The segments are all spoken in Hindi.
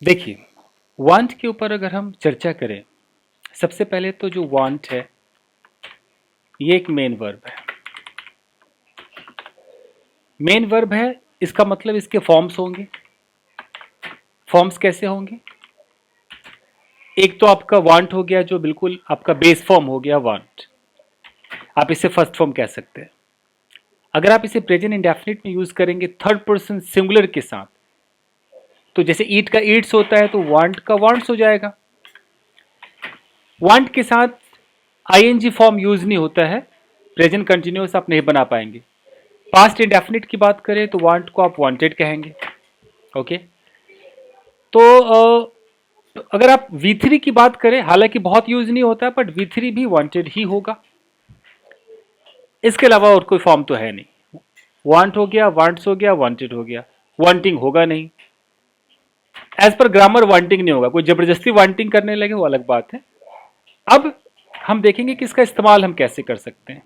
देखिए, वांट के ऊपर अगर हम चर्चा करें, सबसे पहले तो जो वांट है ये एक मेन वर्ब है। मेन वर्ब है, इसका मतलब इसके फॉर्म्स होंगे। फॉर्म्स कैसे होंगे? एक तो आपका वांट हो गया, जो बिल्कुल आपका बेस फॉर्म हो गया वांट, आप इसे फर्स्ट फॉर्म कह सकते हैं। अगर आप इसे प्रेजेंट इंडेफिनिट में यूज करेंगे थर्ड पर्सन सिंगुलर के साथ, तो जैसे ईट का ईट्स होता है तो वांट का वांट्स हो जाएगा। वांट के साथ आईएनजी फॉर्म यूज नहीं होता है, प्रेजेंट कंटिन्यूअस आप नहीं बना पाएंगे। पास्ट इंडेफिनिट की बात करें तो वांट को आप वांटेड कहेंगे। ओके, तो अगर आप V3 की बात करें, हालांकि बहुत यूज नहीं होता बट V3 भी वांटेड ही होगा। इसके अलावा और कोई फॉर्म तो है नहीं। वांट हो गया, वांट्स हो गया, वांटेड हो गया, वांटिंग होगा नहीं। एज पर ग्रामर वांटिंग नहीं होगा, कोई जबरदस्ती वांटिंग करने लगे वो अलग बात है। अब हम देखेंगे कि इसका इस्तेमाल हम कैसे कर सकते हैं।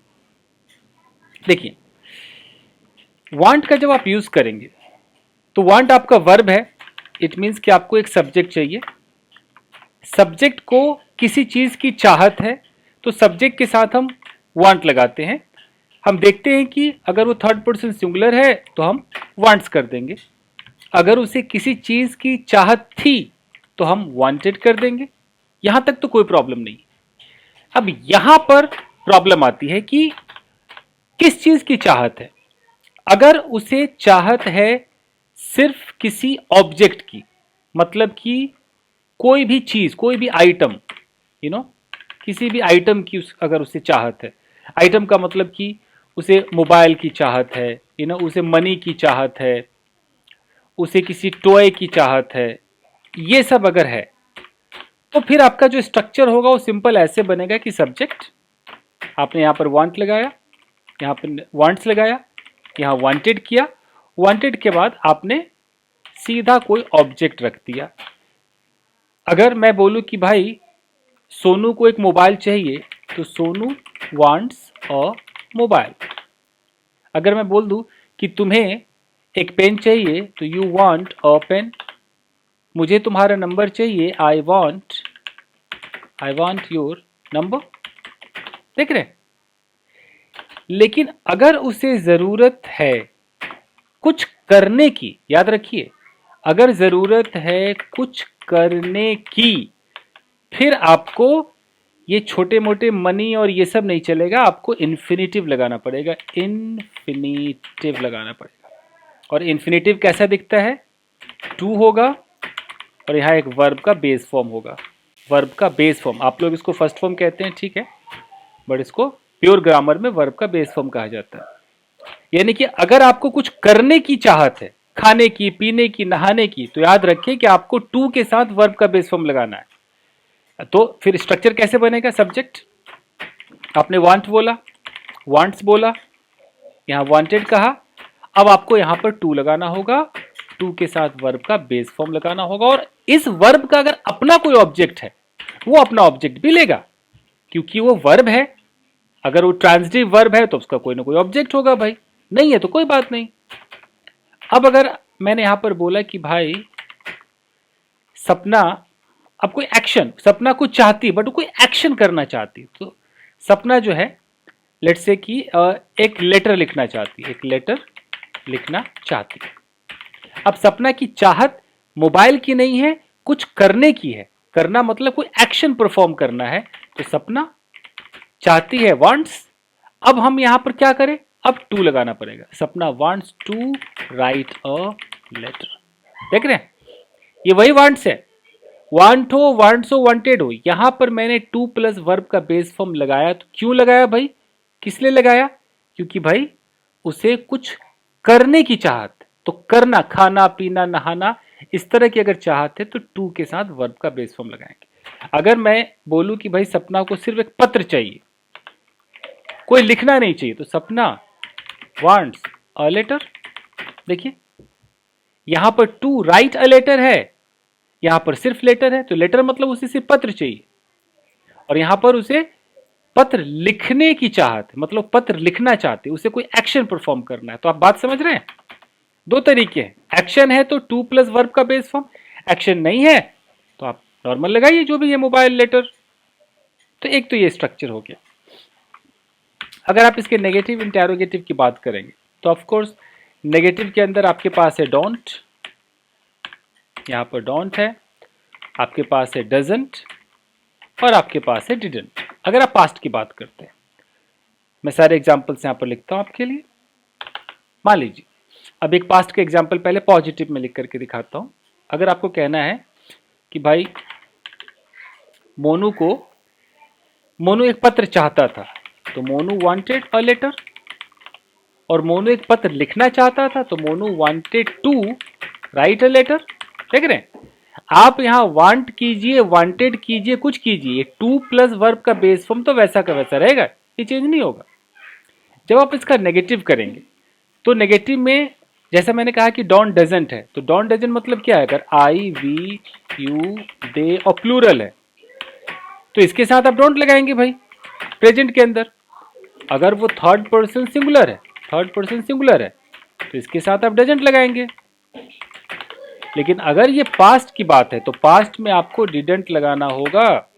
देखिए, वांट का जब आप यूज करेंगे तो वांट आपका वर्ब है। इट मीन्स कि आपको एक सब्जेक्ट चाहिए। सब्जेक्ट को किसी चीज की चाहत है तो सब्जेक्ट के साथ हम वांट लगाते हैं। हम देखते हैं कि अगर वो थर्ड पर्सन सिंगुलर है तो हम वांट्स कर देंगे, अगर उसे किसी चीज की चाहत थी तो हम वांटेड कर देंगे। यहां तक तो कोई प्रॉब्लम नहीं। अब यहां पर प्रॉब्लम आती है कि किस चीज की चाहत है। अगर उसे चाहत है सिर्फ किसी ऑब्जेक्ट की, मतलब कि कोई भी चीज, कोई भी आइटम, किसी भी आइटम की अगर उसे चाहत है। आइटम का मतलब कि उसे मोबाइल की चाहत है, उसे मनी की चाहत है, उसे किसी टॉय की चाहत है, ये सब अगर है तो फिर आपका जो स्ट्रक्चर होगा वो सिंपल ऐसे बनेगा कि सब्जेक्ट, आपने यहां पर वांट लगाया, यहां पर वांट्स लगाया, यहां वांटेड किया, वांटेड के बाद आपने सीधा कोई ऑब्जेक्ट रख दिया। अगर मैं बोलूं कि भाई सोनू को एक मोबाइल चाहिए तो सोनू वांट्स अ मोबाइल। अगर मैं बोल दूं कि तुम्हें एक पेन चाहिए तो यू वांट अ पेन। मुझे तुम्हारा नंबर चाहिए, आई वांट योर नंबर। देख रहे? लेकिन अगर उसे जरूरत है कुछ करने की, याद रखिए, अगर जरूरत है कुछ करने की, फिर आपको ये छोटे मोटे मनी और ये सब नहीं चलेगा, आपको इन्फिनिटिव लगाना पड़ेगा। इन्फिनिटिव लगाना पड़ेगा। और इन्फिनिटिव कैसा दिखता है? टू होगा और यहाँ एक वर्ब का बेस फॉर्म होगा। वर्ब का बेस फॉर्म, आप लोग इसको फर्स्ट फॉर्म कहते हैं, ठीक है, बट इसको प्योर ग्रामर में वर्ब का बेस फॉर्म कहा जाता है। यानी कि अगर आपको कुछ करने की चाहत है, खाने की, पीने की, नहाने की, तो याद रखिए कि आपको टू के साथ वर्ब का बेस फॉर्म लगाना है। तो फिर स्ट्रक्चर कैसे बनेगा? सब्जेक्ट, आपने वांट बोला, वांट्स बोला, यहां वांटेड कहा, अब आपको यहां पर टू लगाना होगा, टू के साथ वर्ब का बेस फॉर्म लगाना होगा। और इस वर्ब का अगर अपना कोई ऑब्जेक्ट है वो अपना ऑब्जेक्ट भी लेगा, क्योंकि वो वर्ब है। अगर वो ट्रांजिटिव वर्ब है तो उसका कोई ना कोई ऑब्जेक्ट होगा भाई, नहीं है तो कोई बात नहीं। अब अगर मैंने यहां पर बोला कि भाई सपना, अब कोई एक्शन, सपना कुछ चाहती बट कोई एक्शन करना चाहती, तो सपना जो है लेट्स से कि एक लेटर लिखना चाहती, एक लेटर लिखना चाहती। अब सपना की चाहत मोबाइल की नहीं है, कुछ करने की है। करना मतलब कोई एक्शन परफॉर्म करना है, तो सपना चाहती है, वांट्स। अब हम यहां पर क्या करें? अब टू लगाना पड़ेगा। Sapna wants to write a letter. देख रहे हैं, ये वही वांट्स है। वांट हो, वांट्स हो, वांटेड हो, यहां पर मैंने टू प्लस वर्ब का बेस फॉर्म लगाया। तो क्यों लगाया भाई? किस लिए लगाया? क्योंकि भाई उसे कुछ करने की चाहत, तो करना, खाना पीना नहाना, इस तरह की अगर चाहत है तो टू के साथ वर्ब का बेस फॉर्म लगाएंगे। अगर मैं बोलूं कि भाई सपना को सिर्फ एक पत्र चाहिए, कोई लिखना नहीं चाहिए, तो सपना वांट्स अ लेटर। देखिए यहां पर टू राइट अ लेटर है, यहां पर सिर्फ लेटर है, तो लेटर मतलब उसे सिर्फ पत्र चाहिए। और यहां पर उसे पत्र लिखने की चाहत, मतलब पत्र लिखना चाहते, उसे कोई एक्शन परफॉर्म करना है। तो आप बात समझ रहे हैं? दो तरीके हैं। एक्शन है तो टू प्लस वर्ब का बेस फॉर्म, एक्शन नहीं है तो आप नॉर्मल लगाइए जो भी है मोबाइल लेटर। तो एक तो ये स्ट्रक्चर हो गया। अगर आप इसके नेगेटिव इंटेरोगेटिव की बात करेंगे तो ऑफ कोर्स नेगेटिव के अंदर आपके पास है डोंट, यहाँ पर डोंट है, आपके पास है डजंट और आपके पास है डिडंट। अगर आप पास्ट की बात करते हैं, मैं सारे एग्जांपल्स यहाँ पर लिखता हूँ आपके लिए। मान लीजिए अब एक पास्ट का एग्जांपल पहले पॉजिटिव में लिख करके दिखाता हूँ। अगर आपको कहना है कि भाई मोनू एक पत्र चाहता था, तो मोनू वांटेड अ लेटर। और मोनू एक पत्र लिखना चाहता था, तो Monu wanted to write a letter. देख रहे हैं आप, यहाँ वांट कीजिए, वांटेड कीजिए, कुछ कीजिए, टू प्लस वर्ब का बेस फॉर्म तो वैसा का वैसा रहेगा, ये चेंज नहीं होगा। जब आप इसका नेगेटिव करेंगे तो नेगेटिव में जैसा मैंने कहा कि डोंट डजंट है, तो डोंट डजंट मतलब क्या है, अगर आई वी यू दे और प्लूरल है तो इसके साथ आप डोंट लगाएंगे भाई प्रेजेंट के अंदर। अगर वो थर्ड पर्सन सिंगुलर है तो इसके साथ आप डजंट लगाएंगे। लेकिन अगर ये पास्ट की बात है तो पास्ट में आपको डिडंट लगाना होगा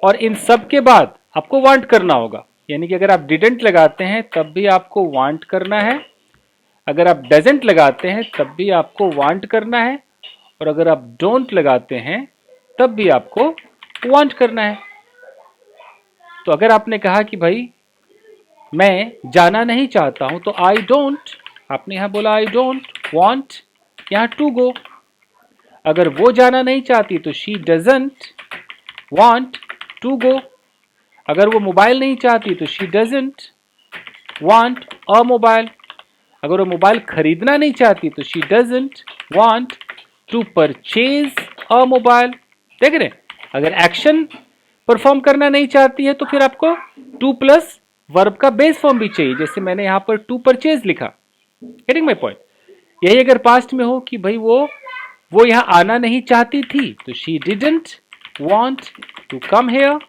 और इन सब के बाद आपको वांट करना होगा। यानी कि अगर आप डिडंट लगाते हैं तब भी आपको वांट करना है, अगर आप डजंट लगाते हैं तब भी आपको वांट करना है, और अगर आप डोंट लगाते हैं तब भी आपको वांट करना है। तो अगर आपने कहा कि भाई मैं जाना नहीं चाहता हूं तो आई डोंट, आपने यहां बोला आई डोंट वांट यहां टू गो। अगर वो जाना नहीं चाहती तो she doesn't want to go. अगर वो मोबाइल नहीं चाहती तो she doesn't want a mobile. अगर वो मोबाइल खरीदना नहीं चाहती तो she doesn't want to purchase a mobile. देख रहे हैं, अगर एक्शन परफॉर्म करना नहीं चाहती है तो फिर आपको टू प्लस वर्ब का बेस फॉर्म भी चाहिए, जैसे मैंने यहां पर टू परचेज लिखा। Getting my point. यही अगर पास्ट में हो कि भाई वो यहां आना नहीं चाहती थी तो she didn't want to come here.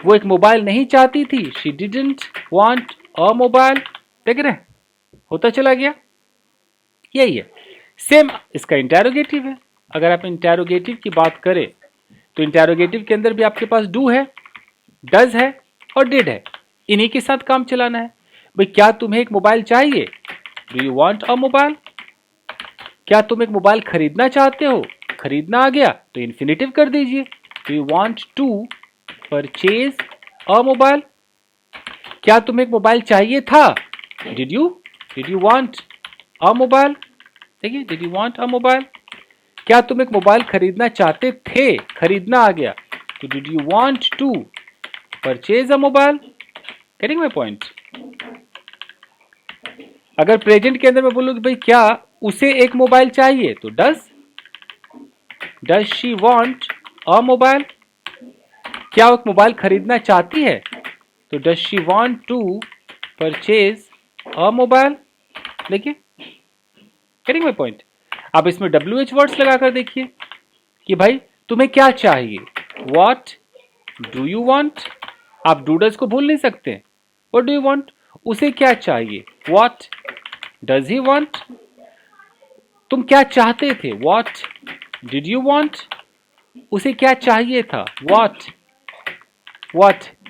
वो एक मोबाइल नहीं चाहती थी, she didn't want a mobile. देख रहे हैं, होता चला गया। यही है। सेम इसका इंटेरोगेटिव है। अगर आप इंटेरोगेटिव की बात करें तो इंटेरोगेटिव के अंदर भी आपके पास डू है, डज है और डिड है। इन्हीं के साथ काम चलाना है। भाई क्या तुम्हें एक मोबाइल चाहिए, do you want a mobile. क्या तुम एक मोबाइल खरीदना चाहते हो, खरीदना आ गया तो इन्फिनेटिव कर दीजिए, do you want to purchase a mobile. क्या तुम्हें एक मोबाइल चाहिए था, did you want a mobile. देखिए, did you want a mobile. क्या तुम एक मोबाइल खरीदना चाहते थे, खरीदना आ गया तो did you want to purchase a mobile. Getting my point. अगर प्रेजेंट के अंदर मैं बोलूं कि भाई क्या उसे एक मोबाइल चाहिए तो does she want a mobile. क्या वो एक मोबाइल खरीदना चाहती है तो does she want to purchase a mobile. देखिए, गेटिंग माय पॉइंट। आप इसमें WH वर्ड्स लगाकर देखिए कि भाई तुम्हें क्या चाहिए, व्हाट डू यू वांट। आप डूडस को भूल नहीं सकते। व्हाट डू यू वांट, उसे क्या चाहिए, व्हाट डज ही वांट। तुम क्या चाहते थे, व्हाट डिड यू वांट। उसे क्या चाहिए था, what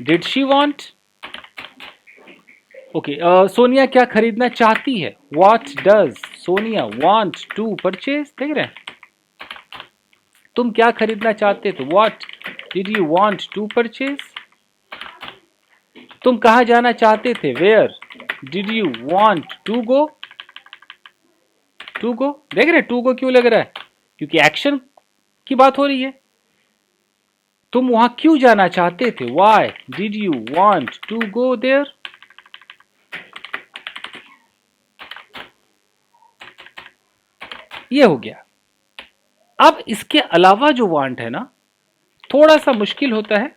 did she want. Okay, Sonia क्या खरीदना चाहती है, what does Sonia want to purchase. देख रहे हैं, तुम क्या खरीदना चाहते थे, what did you want to purchase. तुम कहाँ जाना चाहते थे, where did you want to go. देख रहे हैं टू गो क्यों लग रहा है, क्योंकि एक्शन की बात हो रही है। तुम वहां क्यों जाना चाहते थे, why did you want to go there. ये हो गया। अब इसके अलावा जो वांट है ना, थोड़ा सा मुश्किल होता है,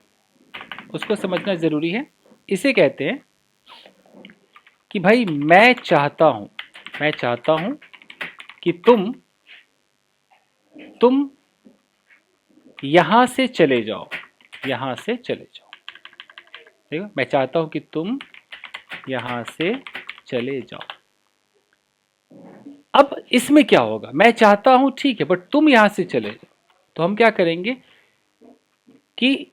उसको समझना जरूरी है। इसे कहते हैं कि भाई मैं चाहता हूं कि तुम यहां से चले जाओ, देखो, मैं चाहता हूं कि तुम यहां से चले जाओ। अब इसमें क्या होगा, मैं चाहता हूं ठीक है, बट तुम यहां से चले जाओ, तो हम क्या करेंगे कि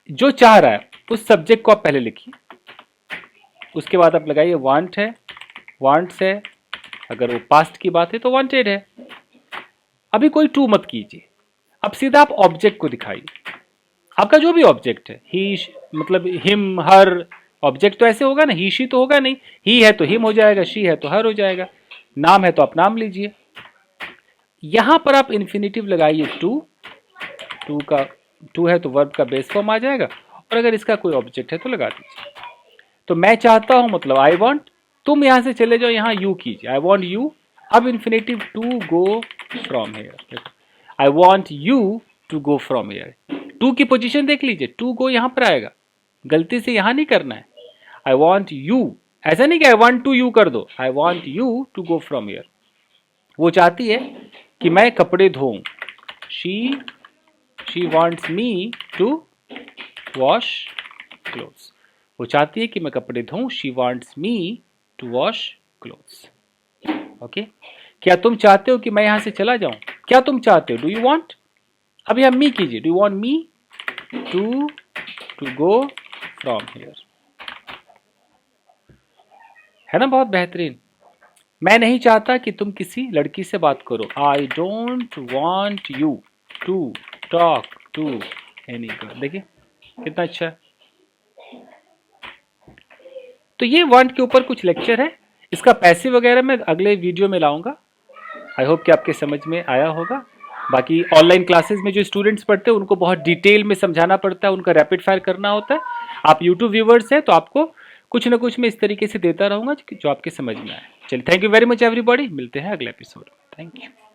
जो चाह रहा है उस सब्जेक्ट को आप पहले लिखिए, उसके बाद आप लगाइए वांट है, वांट्स है, अगर वो पास्ट की बात है तो वांटेड है। अभी कोई टू मत कीजिए, अब सीधा आप ऑब्जेक्ट को दिखाइए, आपका जो भी ऑब्जेक्ट है, ही मतलब हिम हर, ऑब्जेक्ट तो ऐसे होगा ना, ही शी तो होगा नहीं, ही है तो हिम हो जाएगा, शी है तो हर हो जाएगा, नाम है तो आप नाम लीजिए। यहां पर आप इन्फिनेटिव लगाइए टू, टू है तो वर्ब का बेस फॉर्म आ जाएगा, और अगर इसका कोई ऑब्जेक्ट है तो लगा दीजिए। तो मैं चाहता हूं मतलब आई वॉन्ट, तुम यहां से चले जाओ, यहां यू कीजिए, आई वॉन्ट यू, अब infinitive to go from here, I want you to go from here, to की पोजीशन देख लीजिए, टू गो यहां पर आएगा, गलती से यहां नहीं करना है, आई वॉन्ट यू, ऐसा नहीं कि आई वॉन्ट टू यू कर दो, I want you to go from here. वो चाहती है कि मैं कपड़े धोऊं, she wants me to wash clothes, वो चाहती है कि मैं कपड़े धोऊं, she wants me to wash clothes. Okay, क्या तुम चाहते हो कि मैं यहां से चला जाऊं, क्या तुम चाहते हो, डू यू वॉन्ट, अभी हम मी कीजिए, do you want me to go from here, है ना, बहुत बेहतरीन। मैं नहीं चाहता कि तुम किसी लड़की से बात करो, I don't want you to talk to any girl, देखिए कितना अच्छा है। तो ये वांट के ऊपर कुछ लेक्चर है, इसका पैसिव वगैरह मैं अगले वीडियो में लाऊंगा। आई होप कि आपके समझ में आया होगा। बाकी ऑनलाइन क्लासेस में जो स्टूडेंट्स पढ़ते हैं उनको बहुत डिटेल में समझाना पड़ता है, उनका रैपिड फायर करना होता है। आप यूट्यूब व्यूवर्स हैं तो आपको कुछ ना कुछ मैं इस तरीके से देता रहूंगा जो आपके समझ में आए। चलिए, thank you very much everybody, मिलते हैं अगले एपिसोड में, थैंक यू।